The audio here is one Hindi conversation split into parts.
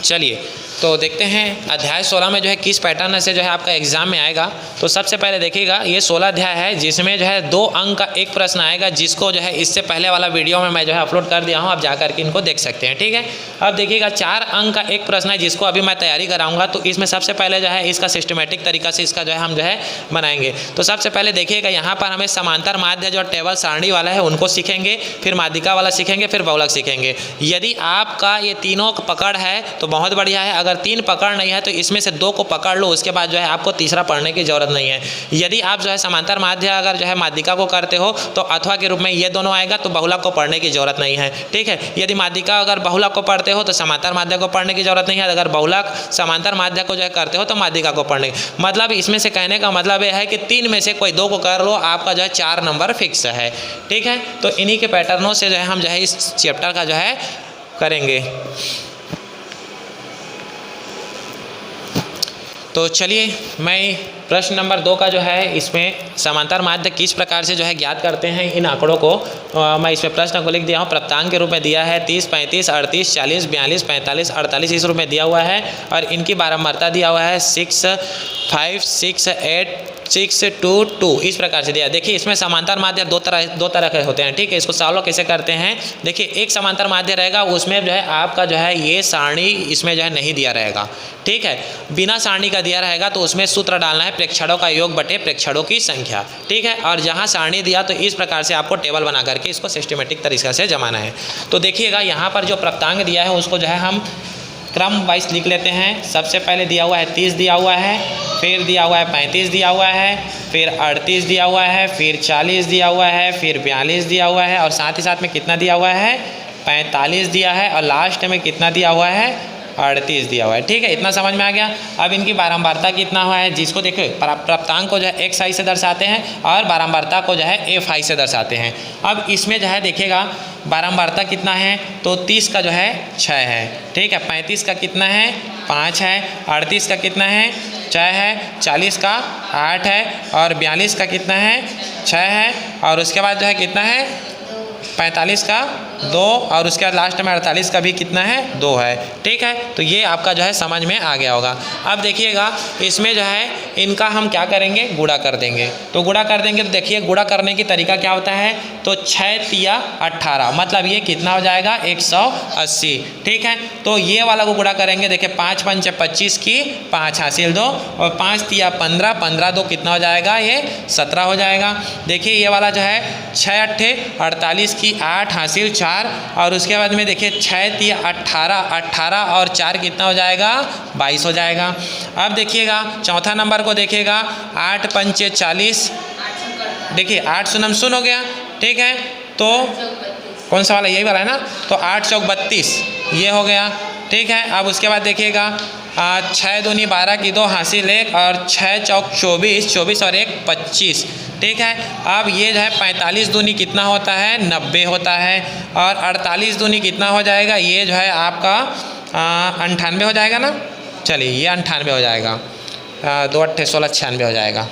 चलिए तो देखते हैं अध्याय 16 में जो है किस पैटर्न से जो है आपका एग्जाम में आएगा। तो सबसे पहले देखिएगा ये 16 अध्याय है जिसमें जो है 2 अंक का एक प्रश्न आएगा, जिसको जो है इससे पहले वाला वीडियो में मैं जो है अपलोड कर दिया हूँ, आप जा करके इनको देख सकते हैं। ठीक है, अब देखिएगा 4 अंक का एक प्रश्न है जिसको अभी मैं तैयारी कराऊंगा। तो इसमें सबसे पहले जो है इसका सिस्टमेटिक तरीका से इसका जो है हम जो है बनाएंगे। तो सबसे पहले देखिएगा यहाँ पर हमें समांतर माध्य जो टेबल सारणी वाला है उनको सीखेंगे, फिर माध्यिका वाला सीखेंगे, फिर बहुलक सीखेंगे। यदि आपका ये तीनों पकड़ है तो बहुत बढ़िया है, अगर 3 पकड़ नहीं है तो इसमें से 2 को पकड़ लो, उसके बाद जो है आपको तीसरा पढ़ने की जरूरत नहीं है। यदि आप जो है समांतर माध्य अगर जो है माध्यिका को करते हो तो अथवा के रूप में ये दोनों आएगा, तो बहुलक को पढ़ने की जरूरत नहीं है। ठीक है, यदि माध्यिका अगर बहुलक को पढ़ते हो तो समांतर माध्य को पढ़ने की जरूरत नहीं है, अगर बहुलक समांतर माध्य को जो है करते हो तो माध्यिका को पढ़ने। मतलब इसमें से कहने का मतलब यह है कि 3 में से कोई 2 को कर लो, आपका जो है 4 नंबर फिक्स है। ठीक है, तो इन्हीं के पैटर्नों से जो है हम जो है इस चैप्टर का जो है करेंगे। तो चलिए मैं प्रश्न नंबर 2 का जो है इसमें समांतर माध्य किस प्रकार से जो है ज्ञात करते हैं इन आंकड़ों को मैं इसमें प्रश्न को लिख दिया हूँ। प्राप्तांक के रूप में दिया है 30, 35, 38, 40, 42, 45, 48 इस रूप में दिया हुआ है, और इनकी बारंबारता दिया हुआ है 6, 5, 6, 8, 6, 2, 2 इस प्रकार से दिया। देखिए इसमें समांतर माध्य दो तरह के होते हैं। ठीक है, इसको सॉल्व कैसे करते हैं, देखिए एक समांतर माध्य रहेगा उसमें जो है आपका जो है ये सारणी इसमें जो है नहीं दिया रहेगा। ठीक है, बिना सारणी का दिया रहेगा तो उसमें सूत्र डालना है प्रेक्षणों का योग बटे प्रेक्षणों की संख्या। ठीक है, और जहाँ सारणी दिया तो इस प्रकार से आपको टेबल बना करके इसको सिस्टमेटिक तरीके से जमाना है। तो देखिएगा यहाँ पर जो प्राप्तांक दिया है उसको जो है हम क्रम वाइज लिख लेते हैं। सबसे पहले दिया हुआ है 30 दिया हुआ है, फिर दिया हुआ है 35 दिया हुआ है, फिर 38 दिया हुआ है, फिर 40 दिया हुआ है, फिर 42 दिया हुआ है, और साथ ही साथ में कितना दिया हुआ है 45 दिया है, और लास्ट में कितना दिया हुआ है 38 दिया हुआ है। ठीक है, इतना समझ में आ गया। अब इनकी बारंबारता कितना हुआ है, जिसको देखो प्राप्तांक को जो है XI से दर्शाते हैं और बारंबारता को जो है FI से दर्शाते हैं। अब इसमें जो है देखिएगा बारंबारता कितना है, तो 30 का जो है 6 है। ठीक है, 35 का कितना है 5 है, 38 का कितना है 6 है, 40 का 8 है, और 42 का कितना है 6 है, और उसके बाद जो है कितना है 45 का 2, और उसके बाद लास्ट में 48 का भी कितना है 2 है। ठीक है, तो ये आपका जो है समझ में आ गया होगा। अब देखिएगा इसमें जो है इनका हम क्या करेंगे, गुणा कर देंगे। तो गुणा कर देंगे तो देखिए गुणा करने की तरीका क्या होता है, तो 6 तिया 18 मतलब ये कितना हो जाएगा 180। ठीक है, तो ये वाला को गुणा करेंगे, देखिए 5 पंच 25 की 5 हासिल 2, और 5 तिया 15, 15 2 कितना हो जाएगा ये 17 हो जाएगा। देखिए ये वाला जो है 6 अट्ठे 48 की 8 हासिल 4, और उसके बाद में देखिए 6 तिया 18, 18 और 4 कितना हो जाएगा 22 हो जाएगा। अब देखिएगा चौथा नंबर को देखिएगा 8 पंचे 40, देखिए 8 शून्य शून्य हो गया। ठीक है, तो कौन सा वाला, यही वाला है ना, तो 8 चौक 32 ये हो गया। ठीक है, अब उसके बाद देखिएगा 6 दूनी 12 की 2 हासिल 1, और 6 चौक 24, 24 और 1 25। ठीक है, अब ये जो है 45 दूनी कितना होता है 90 होता है, और 48 दूनी कितना हो जाएगा, ये जो है आपका 98 हो जाएगा ना। चलिए ये 98 हो जाएगा, 2 अट्ठे 16 96 हो जाएगा,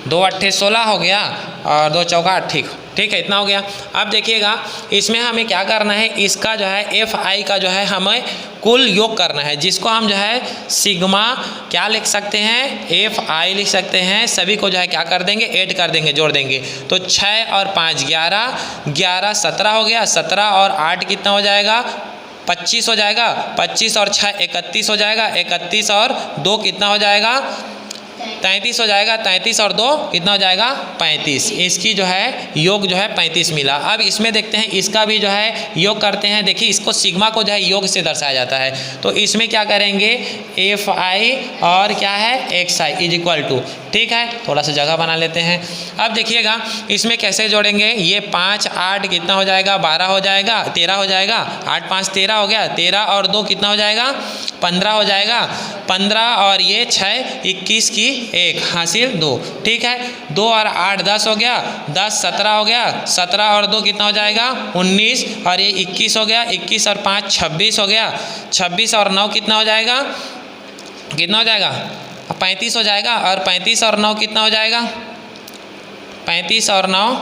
2 अट्ठे 16 हो गया, और 2 चौका 8। ठीक है, इतना हो गया। अब देखिएगा इसमें हमें क्या करना है, इसका जो है FI का जो है हमें कुल योग करना है, जिसको हम जो है सिग्मा क्या लिख सकते हैं FI लिख सकते हैं। सभी को जो है क्या कर देंगे, ऐड कर देंगे, जोड़ देंगे। तो 6 और 5 11, 11 17 हो गया, 17 और 8 कितना हो जाएगा 25 हो जाएगा, 25 और 6 31 हो जाएगा, 31 और 2 कितना हो जाएगा 33 हो जाएगा, 33 और 2 कितना हो जाएगा 35। इसकी जो है योग जो है 35 मिला। अब इसमें देखते हैं इसका भी जो है योग करते हैं। देखिए इसको सिग्मा को जो है योग से दर्शाया जाता है, तो इसमें क्या करेंगे FI और क्या है XI इज इक्वल टू। ठीक है, थोड़ा सा जगह बना लेते हैं। अब देखिएगा इसमें कैसे जोड़ेंगे, ये 5 8 कितना हो जाएगा 12 हो जाएगा, 13 हो जाएगा, 8 5 13 हो गया, 13 और 2 कितना हो जाएगा 15 हो जाएगा, 15 और ये 6 21 की 1 हासिल 2। ठीक है, 2 और 8 10 हो गया, 10 17 हो गया, 17 और 2 कितना हो जाएगा 19, और ये 21 हो गया, 21 और 5 26 हो गया, 26 और 9 कितना हो जाएगा, कितना हो जाएगा 35 हो जाएगा, और 35 और 9 कितना हो जाएगा 35 और 9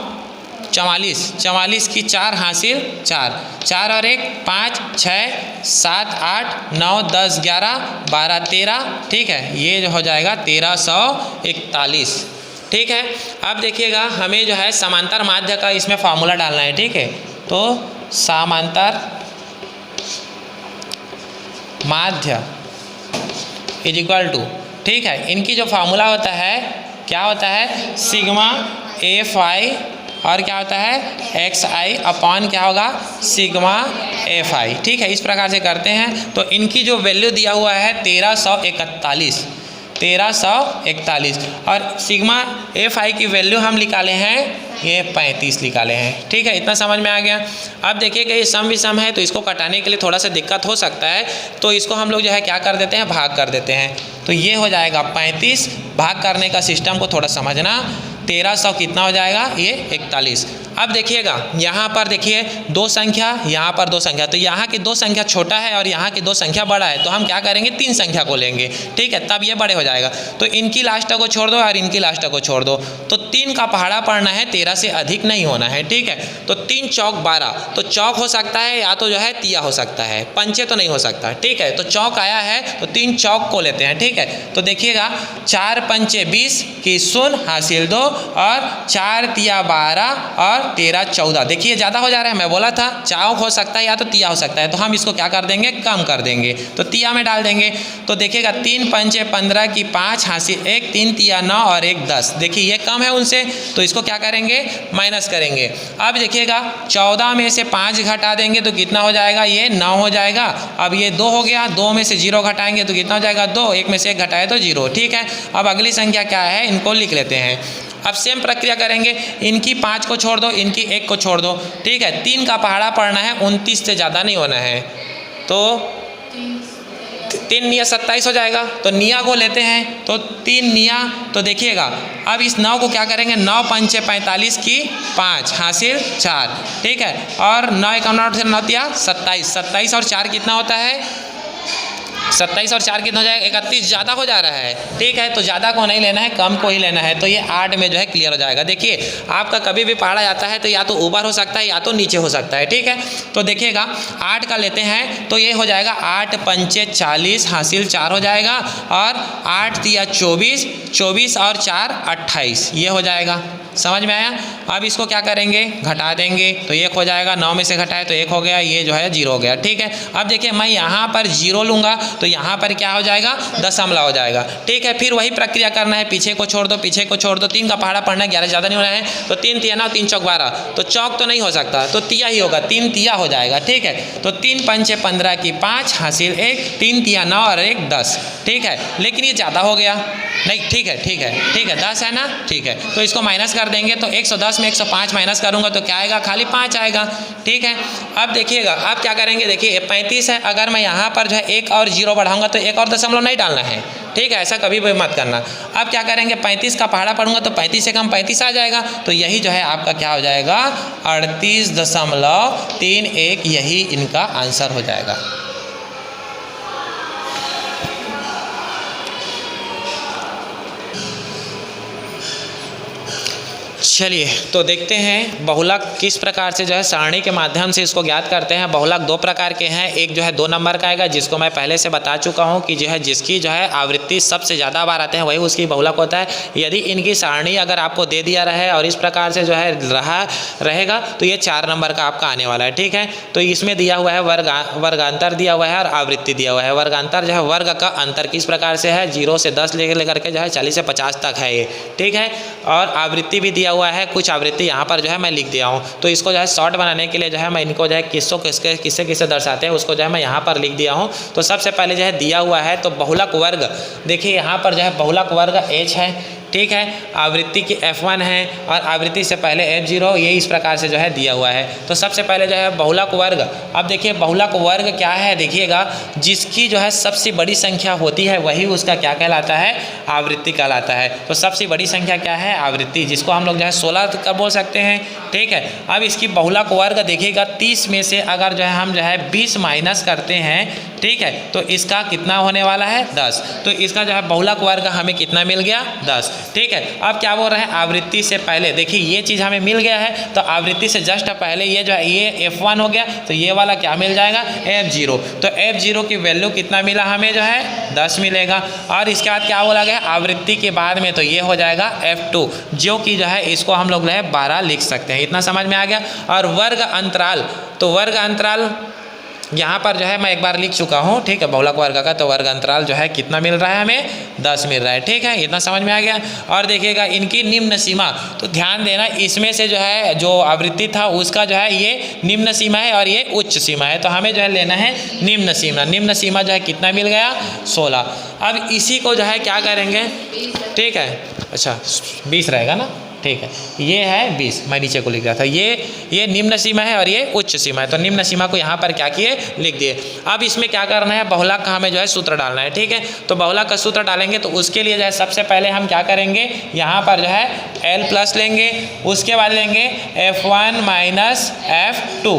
44, 44 की 4 हासिल 4, 4 और 1 5, 6 7 8 9 10 11 12 13, ठीक है, ये जो हो जाएगा 1341, ठीक है। अब देखिएगा हमें जो है समांतर माध्य का इसमें फार्मूला डालना है, ठीक है। तो समांतर माध्य इज इक्वल टू, ठीक है, इनकी जो फार्मूला होता है क्या होता है, सिग्मा एफ आई और क्या होता है एक्स आई अपॉन क्या होगा सिग्मा एफ आई, ठीक है। इस प्रकार से करते हैं तो इनकी जो वैल्यू दिया हुआ है 1341, 1341 और सिग्मा एफ आई की वैल्यू हम निकाले हैं ये 35 निकाले हैं, ठीक है। इतना समझ में आ गया। अब देखिएगा ये सम विषम है तो इसको कटाने के लिए थोड़ा सा दिक्कत हो सकता है, तो इसको हम लोग जो है क्या कर देते हैं, भाग कर देते हैं। तो ये हो जाएगा 35, भाग करने का सिस्टम को थोड़ा समझना, 1300 कितना हो जाएगा, ये 41। अब देखिएगा यहाँ पर देखिए दो संख्या, यहाँ पर दो संख्या, तो यहाँ की दो संख्या छोटा है और यहाँ की दो संख्या बड़ा है, तो हम क्या करेंगे 3 संख्या को लेंगे, ठीक है, तब ये बड़े हो जाएगा। तो इनकी लास्ट को छोड़ दो और इनकी लास्ट को छोड़ दो, तो 3 का पहाड़ा पड़ना है, 13 से अधिक नहीं होना है, ठीक है। तो 3 चौक 12, तो चौक हो सकता है या तो जो है तिया हो सकता है, पंचे तो नहीं हो सकता, ठीक है। तो चौक आया है तो 3 चौक को लेते हैं, ठीक है। तो देखिएगा 4 पंचे 20 की 0 हासिल 2 और 4 तिया 12 और 13 14, देखिए ज़्यादा हो जा रहा है, मैं बोला था चौक हो सकता है या तो तिया हो सकता है, तो हम इसको क्या कर देंगे, कम कर देंगे, तो तिया में डाल देंगे। तो देखिएगा 3 पंचे 15 की 5 हासिल 1, 3 तिया 9 और 1 10, देखिए ये कम है उनसे, तो इसको क्या करेंगे, माइनस करेंगे। अब देखिएगा 14 में से 5 घटा देंगे तो कितना हो जाएगा, ये 9 हो जाएगा। अब ये 2 हो गया, 2 में से 0 घटाएंगे तो कितना हो जाएगा 2, 1 में से 1 घटाए तो 0, ठीक है। अब अगली संख्या क्या है, इनको लिख लेते हैं। अब सेम प्रक्रिया करेंगे, इनकी 5 को छोड़ दो, इनकी 1 को छोड़ दो, ठीक है। 3 का पहाड़ा पड़ना है, 29 से ज़्यादा नहीं होना है, तो 3 निया 27 हो जाएगा। तो निया को लेते हैं, तो 3 निया, तो देखिएगा अब इस 9 को क्या करेंगे, 9 पंचे 45 की 5 हासिल 4, ठीक है, और 9 1 9 से 9 तिया 27, 27 और 4 कितना होता है, 27 और 4 कितना हो जाएगा, 31, ज़्यादा हो जा रहा है, ठीक है। तो ज़्यादा को नहीं लेना है, कम को ही लेना है, तो ये 8 में जो है क्लियर हो जाएगा। देखिए आपका कभी भी पहाड़ा जाता है तो या तो ऊपर हो सकता है या तो नीचे हो सकता है, ठीक है। तो देखिएगा 8 का लेते हैं तो ये हो जाएगा 8 पंचे 40 हासिल 4 हो जाएगा, और 8 तिया 24, 24 और 4 28, ये हो जाएगा, समझ में आया। अब इसको क्या करेंगे, घटा देंगे, तो 1 हो जाएगा, 9 में से घटाए तो 1 हो गया, ये जो है 0 हो गया, ठीक है। अब देखिए मैं यहाँ पर 0 लूँगा तो यहाँ पर क्या हो जाएगा, दशमलव हो जाएगा, ठीक है। फिर वही प्रक्रिया करना है, पीछे को छोड़ दो, पीछे को छोड़ दो, 3 का पहाड़ा पड़ना है, 11 ज़्यादा नहीं होना है, तो 3 तिया 9, 3 चौक 12, तो चौक तो नहीं हो सकता, तो तिया ही होगा, 3 तिया हो जाएगा, ठीक है। तो 3 पंचे 15 की 5 हासिल 1, 3 तिया 9 और 1 10, ठीक है। लेकिन ये ज़्यादा हो गया, नहीं, ठीक है, ठीक है, ठीक है, 10 है ना, ठीक है। तो इसको माइनस कर देंगे, तो 110 में 105 माइनस करूंगा तो क्या आएगा, खाली 5 आएगा, ठीक है। अब देखिएगा अब क्या करेंगे, देखिए 35 है, अगर मैं यहाँ पर जो है 1 और 0 बढ़ाऊंगा तो 1 और दशमलव नहीं डालना है, ठीक है, ऐसा कभी भी मत करना। अब क्या करेंगे, 35 का पहाड़ा पढ़ूंगा तो 35 से कम 35 आ जाएगा, तो यही जो है आपका क्या हो जाएगा, 38.31, यही इनका आंसर हो जाएगा। चलिए तो देखते हैं बहुलक किस प्रकार से जो है सारणी के माध्यम से इसको ज्ञात करते हैं। बहुलक 2 प्रकार के हैं, एक जो है 2 नंबर का आएगा, जिसको मैं पहले से बता चुका हूं कि जो है जिसकी जो है आवृत्ति सबसे ज़्यादा बार आते हैं वही उसकी बहुलक होता है। यदि इनकी सारणी अगर आपको दे दिया रहे और इस प्रकार से जो है रहेगा तो ये 4 नंबर का आपका आने वाला है, ठीक है। तो इसमें दिया हुआ है वर्गांतर दिया हुआ है और आवृत्ति दिया हुआ है। वर्गांतर जो है वर्ग का अंतर किस प्रकार से है, 0 से 10 लेकर के जो है 40 से 50 तक है ये, ठीक है। और आवृत्ति भी दिया हुआ है, कुछ आवृत्ति यहाँ पर जो है मैं लिख दिया हूँ, तो इसको जो है शॉर्ट बनाने के लिए जो है मैं इनको जो है किससे दर्शाते हैं उसको जो है मैं यहाँ पर लिख दिया हूँ। तो सबसे पहले जो है दिया हुआ है तो बहुलक वर्ग, देखिए यहाँ पर जो है बहुलक वर्ग H है, ठीक है, आवृत्ति की F1 है और आवृत्ति से पहले F0, ये इस प्रकार से जो है दिया हुआ है। तो सबसे पहले जो है बहुलक वर्ग, अब देखिए बहुलक वर्ग क्या है, देखिएगा जिसकी जो है सबसे बड़ी संख्या होती है वही उसका क्या कहलाता है, आवृत्ति कहलाता है। तो सबसे बड़ी संख्या क्या है, आवृत्ति, जिसको हम लोग जो है 16 का बोल सकते हैं, ठीक है। अब इसकी बहुलक वर्ग देखिएगा 30 में से अगर जो है हम जो है 20 माइनस करते हैं, ठीक है, तो इसका कितना होने वाला है 10, तो इसका जो है बहुलक वर्ग हमें कितना मिल गया 10। ठीक है। अब क्या बोल रहे हैं, आवृत्ति से पहले, देखिए ये चीज़ हमें मिल गया है तो आवृत्ति से जस्ट पहले ये जो है ये F1 हो गया तो ये वाला क्या मिल जाएगा, F0। तो F0 की वैल्यू कितना मिला हमें, जो है 10 मिलेगा। और इसके बाद क्या बोला गया, आवृत्ति के बाद में तो ये हो जाएगा F2, जो कि जो है इसको हम लोग 12 लिख सकते हैं। इतना समझ में आ गया। और वर्ग अंतराल, तो वर्ग अंतराल यहाँ पर जो है मैं एक बार लिख चुका हूँ, ठीक है, बहुलक वर्ग का। तो वर्ग अंतराल जो है कितना मिल रहा है हमें, 10 मिल रहा है, ठीक है, इतना समझ में आ गया। और देखिएगा इनकी निम्न सीमा, तो ध्यान देना इसमें से जो है जो आवृत्ति था उसका जो है ये निम्न सीमा है और ये उच्च सीमा है, तो हमें जो है लेना है निम्न सीमा। निम्न सीमा जो है कितना मिल गया, 16। अब इसी को जो है क्या करेंगे, ठीक है, अच्छा 20 रहेगा ना, ठीक है, ये है 20, मैं नीचे को लिख रहा था, ये निम्न सीमा है और ये उच्च सीमा है। तो निम्न सीमा को यहाँ पर क्या किए, लिख दिए। अब इसमें क्या करना है, बहुलक का हमें जो है सूत्र डालना है, ठीक है। तो बहुलक का सूत्र डालेंगे तो उसके लिए जो है सबसे पहले हम क्या करेंगे, यहाँ पर जो है L प्लस लेंगे, उसके बाद लेंगे F1 माइनस F2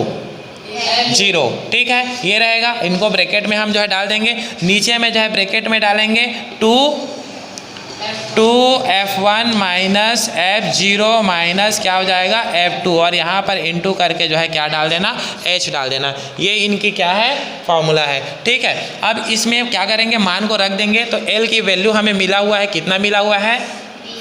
0, ठीक है, ये रहेगा। इनको ब्रैकेट में हम जो है डाल देंगे, नीचे में जो है ब्रैकेट में डालेंगे 2F1 माइनस F0 माइनस क्या हो जाएगा, F2, और यहाँ पर इंटू करके जो है क्या डाल देना, H डाल देना। ये इनकी क्या है, फॉर्मूला है, ठीक है। अब इसमें क्या करेंगे, मान को रख देंगे। तो L की वैल्यू हमें मिला हुआ है, कितना मिला हुआ है,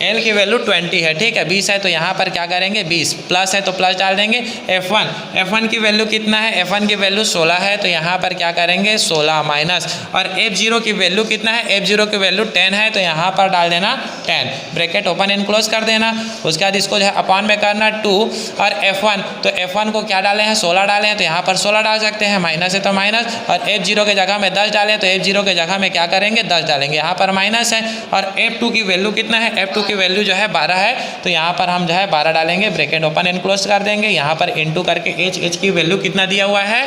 L की वैल्यू 20 है, ठीक है, 20 है तो यहाँ पर क्या करेंगे 20, प्लस है तो प्लस डाल देंगे। F1 की वैल्यू कितना है, F1 की वैल्यू 16 है तो यहाँ पर क्या करेंगे 16 माइनस, और F0 की वैल्यू कितना है, F0 की वैल्यू 10 है तो यहाँ पर डाल देना 10, ब्रैकेट ओपन एंड क्लोज कर देना। उसके बाद इसको जो है अपॉन में करना 2, और F1, तो F1 को क्या डाले हैं, 16 डाले हैं तो यहाँ पर 16 डाल सकते हैं, माइनस है तो माइनस, और F0 के जगह में 10 डालें तो F0 के जगह में क्या करेंगे 10 डालेंगे, यहाँ पर माइनस है। और F2 की वैल्यू कितना है, F2 की वैल्यू जो है 12 है तो यहाँ पर हम जो है 12 डालेंगे, ब्रैकेट ओपन एंड क्लोज कर देंगे। यहाँ पर इनटू करके H की वैल्यू कितना दिया हुआ है,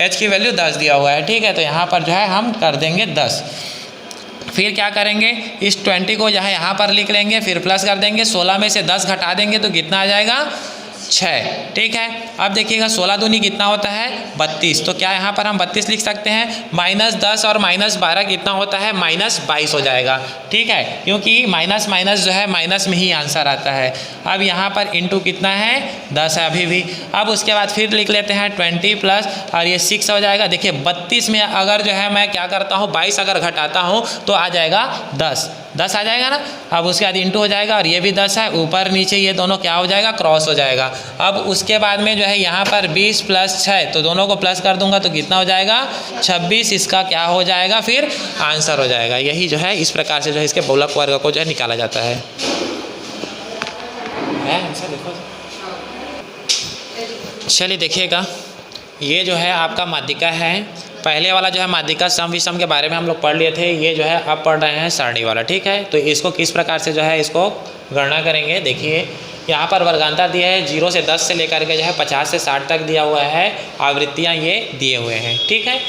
H की वैल्यू 10 दिया हुआ है, ठीक है, तो यहाँ पर जो है हम कर देंगे 10। फिर क्या करेंगे, इस 20 को जो है यहाँ पर लिख लेंगे, फिर प्लस कर देंगे, 16 में से 10 घटा देंगे तो कितना आ जाएगा 6, ठीक है। अब देखिएगा 16 दूनी कितना होता है 32, तो क्या यहाँ पर हम 32 लिख सकते हैं, माइनस 10 और माइनस 12 कितना होता है, माइनस 22 हो जाएगा, ठीक है, क्योंकि माइनस माइनस जो है माइनस में ही आंसर आता है। अब यहाँ पर इंटू कितना है 10 है अभी भी। अब उसके बाद फिर लिख लेते हैं 20 प्लस, और ये 6 हो जाएगा। देखिए 32 में अगर जो है मैं क्या करता हूँ 22 अगर घटाता हूँ तो आ जाएगा 10 आ जाएगा ना। अब उसके बाद इंटू हो जाएगा और ये भी 10 है, ऊपर नीचे ये दोनों क्या हो जाएगा, क्रॉस हो जाएगा। अब उसके बाद में जो है यहाँ पर 20 प्लस 6, तो दोनों को प्लस कर दूंगा तो कितना हो जाएगा 26, इसका क्या हो जाएगा फिर आंसर हो जाएगा। यही जो है इस प्रकार से जो है इसके बहुलक वर्ग को जो है निकाला जाता है। चलिए देखिएगा, ये जो है आपका माध्यिका है। पहले वाला जो है माध्यिका सम विषम के बारे में हम लोग पढ़ लिए थे, ये जो है अब पढ़ रहे हैं सरणी वाला, ठीक है। तो इसको किस प्रकार से जो है इसको गणना करेंगे, देखिए यहाँ पर वर्गांतर दिया है 0 से 10 से लेकर के जो है 50 से 60 तक दिया हुआ है, आवृत्तियाँ ये दिए हुए हैं, ठीक है।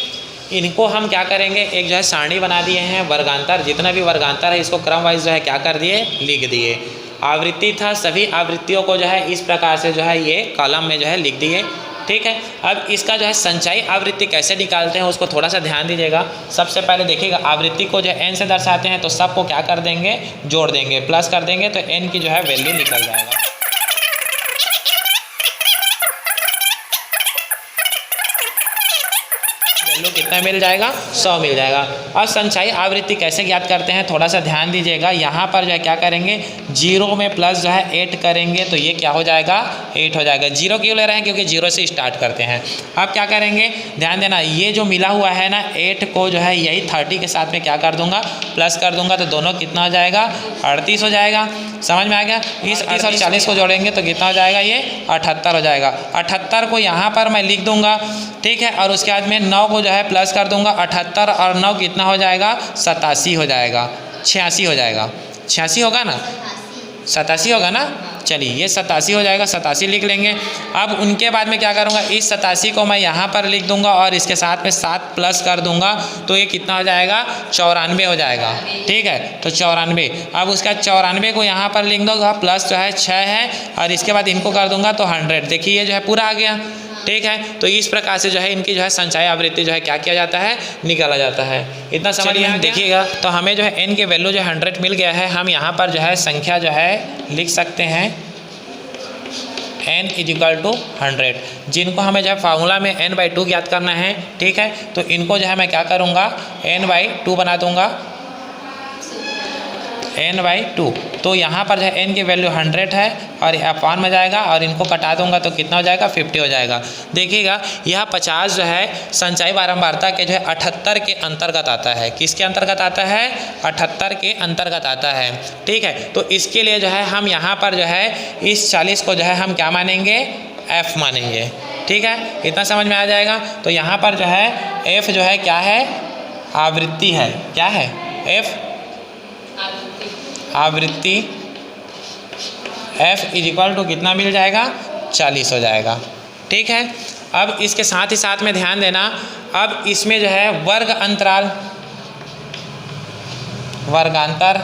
इनको हम क्या करेंगे, एक जो है सारणी बना दिए हैं, वर्गांतर जितना भी वर्गांतर है इसको क्रम वाइज जो है क्या कर दिए, लिख दिए। आवृत्ति था, सभी आवृत्तियों को जो है इस प्रकार से जो है ये कॉलम में जो है लिख दिए, ठीक है। अब इसका जो है संचयी आवृत्ति कैसे निकालते हैं उसको थोड़ा सा ध्यान दीजिएगा। सबसे पहले देखिएगा, आवृत्ति को जो है n से दर्शाते हैं तो सबको क्या कर देंगे, जोड़ देंगे, प्लस कर देंगे तो n की जो है वैल्यू निकल जाएगा। वैल्यू कितना मिल जाएगा, 100 मिल जाएगा। और संचयी आवृत्ति कैसे ज्ञात करते हैं थोड़ा सा ध्यान दीजिएगा। यहाँ पर जो है क्या करेंगे, 0 में प्लस जो है 8 करेंगे तो ये क्या हो जाएगा, 8 हो जाएगा। 0 क्यों ले रहे हैं, क्योंकि 0 से स्टार्ट करते हैं। अब क्या करेंगे, ध्यान देना, ये जो मिला हुआ है ना 8 को जो है यही 30 के साथ में क्या कर दूंगा, प्लस कर दूंगा तो दोनों कितना हो जाएगा, 38 हो जाएगा। समझ में आ गया। इस 38 और 40 को जोड़ेंगे तो कितना हो जाएगा, ये 78 हो जाएगा। 78 को यहाँ पर मैं लिख दूंगा, ठीक है, और उसके बाद में 9 को जो है प्लस कर दूंगा। 78 और 9 कितना हो जाएगा, 87 हो जाएगा, 86 हो जाएगा, 86 होगा ना, 87 होगा ना। चलिए ये 87 हो जाएगा, 87 लिख लेंगे। अब उनके बाद में क्या करूँगा, इस 87 को मैं यहाँ पर लिख दूंगा और इसके साथ में 7 प्लस कर दूंगा तो ये कितना हो जाएगा, 94 हो जाएगा, ठीक है। तो 94, अब उसका 94 को यहाँ पर लिख दूंगा, प्लस जो है 6 है और इसके बाद इनको कर दूंगा तो 100। देखिए ये जो है पूरा आ गया, ठीक है। तो इस प्रकार से जो है इनकी जो है संचयी आवृत्ति जो है क्या किया जाता है, निकाला जाता है। इतना समझ में आ गया। देखिएगा तो हमें जो है n के वैल्यू जो 100 मिल गया है। हम यहाँ पर जो है संख्या जो है लिख सकते हैं n = 100, जिनको हमें जो है फार्मूला में n/2 ज्ञात करना है, ठीक है। तो इनको जो है मैं क्या करूँगा, n/2 बना दूँगा, n/2। तो यहाँ पर जो है n की वैल्यू 100 है और अपॉन में जाएगा और इनको कटा दूंगा तो कितना हो जाएगा, 50 हो जाएगा। देखिएगा यह 50 जो है संचयी बारंबारता के जो है 78 के अंतर्गत आता है। किसके अंतर्गत आता है, 78 के अंतर्गत आता है, ठीक है। तो इसके लिए जो है हम यहाँ पर जो है इस 40 को जो है हम क्या मानेंगे, f मानेंगे, ठीक है। इतना समझ में आ जाएगा। तो यहाँ पर जो है f जो है क्या है, आवृत्ति है। क्या है, f आवृत्ति, f = कितना मिल जाएगा, 40 हो जाएगा, ठीक है। अब इसके साथ ही साथ में ध्यान देना, अब इसमें जो है वर्ग अंतराल, वर्गांतर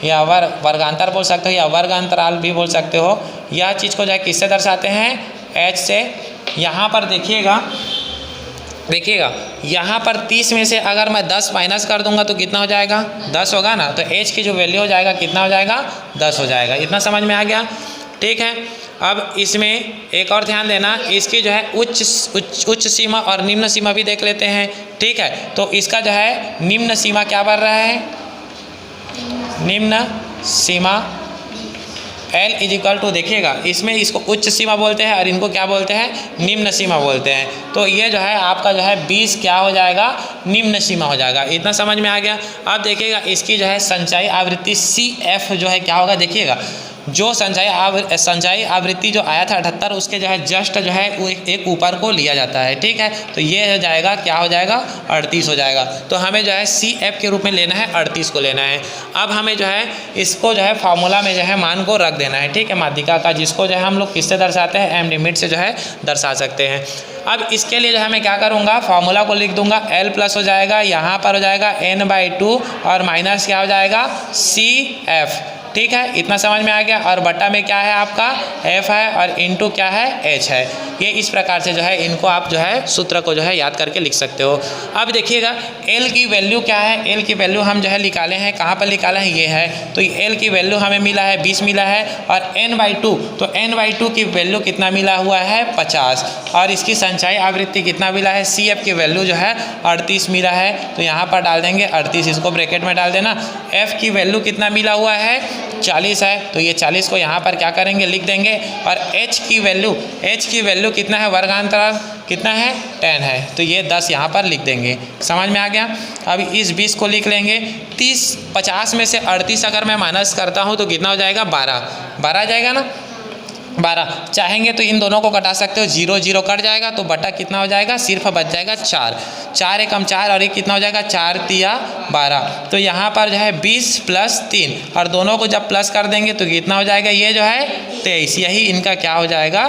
या वर्गांतर बोल सकते हो या वर्ग अंतराल भी बोल सकते हो। यह चीज़ को जो है किससे दर्शाते हैं, h से। यहाँ पर देखिएगा यहाँ पर 30 में से अगर मैं 10 माइनस कर दूंगा तो कितना हो जाएगा, 10 होगा ना। तो h की जो वैल्यू हो जाएगा कितना हो जाएगा, 10 हो जाएगा। इतना समझ में आ गया, ठीक है। अब इसमें एक और ध्यान देना, इसकी जो है उच्च सीमा और निम्न सीमा भी देख लेते हैं, ठीक है। तो इसका जो है निम्न सीमा क्या बन रहा है, निम्न सीमा L = देखिएगा इसमें इसको उच्च सीमा बोलते हैं और इनको क्या बोलते हैं, निम्न सीमा बोलते हैं। तो ये जो है आपका जो है 20 क्या हो जाएगा, निम्न सीमा हो जाएगा। इतना समझ में आ गया। अब देखिएगा इसकी जो है संचयी आवृत्ति CF जो है क्या होगा, देखिएगा जो संचयी आवृत्ति जो आया था 78, उसके जो है जस्ट जो है वो एक ऊपर को लिया जाता है, ठीक है। तो ये हो जाएगा, क्या हो जाएगा, 38 हो जाएगा। तो हमें जो है CF के रूप में लेना है, 38 को लेना है। अब हमें जो है इसको जो है फार्मूला में जो है मान को रख देना है, ठीक है, माध्यिका का, जिसको जो है हम लोग किससे दर्शाते हैं, m लिमिट से जो है दर्शा सकते हैं। अब इसके लिए जो है मैं क्या करूँगा, फार्मूला को लिख दूंगा, L+ हो जाएगा, यहाँ पर हो जाएगा n/2 और माइनस क्या हो जाएगा, CF, ठीक है। इतना समझ में आ गया। और बट्टा में क्या है आपका, f है और इनटू क्या है, h है। ये इस प्रकार से जो है इनको आप जो है सूत्र को जो है याद करके लिख सकते हो। अब देखिएगा L की वैल्यू क्या है, L की वैल्यू हम जो है निकाले हैं, कहाँ पर निकाले हैं, ये है। तो L की वैल्यू हमें मिला है 20 मिला है और n/2, तो n/2 की वैल्यू कितना मिला हुआ है, 50। और इसकी संचयी आवृत्ति कितना मिला है, CF की वैल्यू जो है 38 मिला है। तो यहाँ पर डाल देंगे 38, इसको ब्रैकेट में डाल देना। F की वैल्यू कितना मिला हुआ है, 40 है। तो ये 40 को यहाँ पर क्या करेंगे, लिख देंगे। और h की वैल्यू कितना है, वर्गांतराल कितना है, 10 है। तो ये 10 यहाँ पर लिख देंगे। समझ में आ गया। अब इस 20 को लिख लेंगे। 50 में से 38 अगर मैं माइनस करता हूँ तो कितना हो जाएगा, 12 आ जाएगा ना, 12। चाहेंगे तो इन दोनों को घटा सकते हो, 0 0 कट जाएगा तो बटा कितना हो जाएगा, सिर्फ बच जाएगा 4 एकम 4 और एक कितना हो जाएगा, 4 तिया 12। तो यहाँ पर जो है 20 + 3 और दोनों को जब प्लस कर देंगे तो कितना हो जाएगा, ये जो है 23। यही इनका क्या हो जाएगा,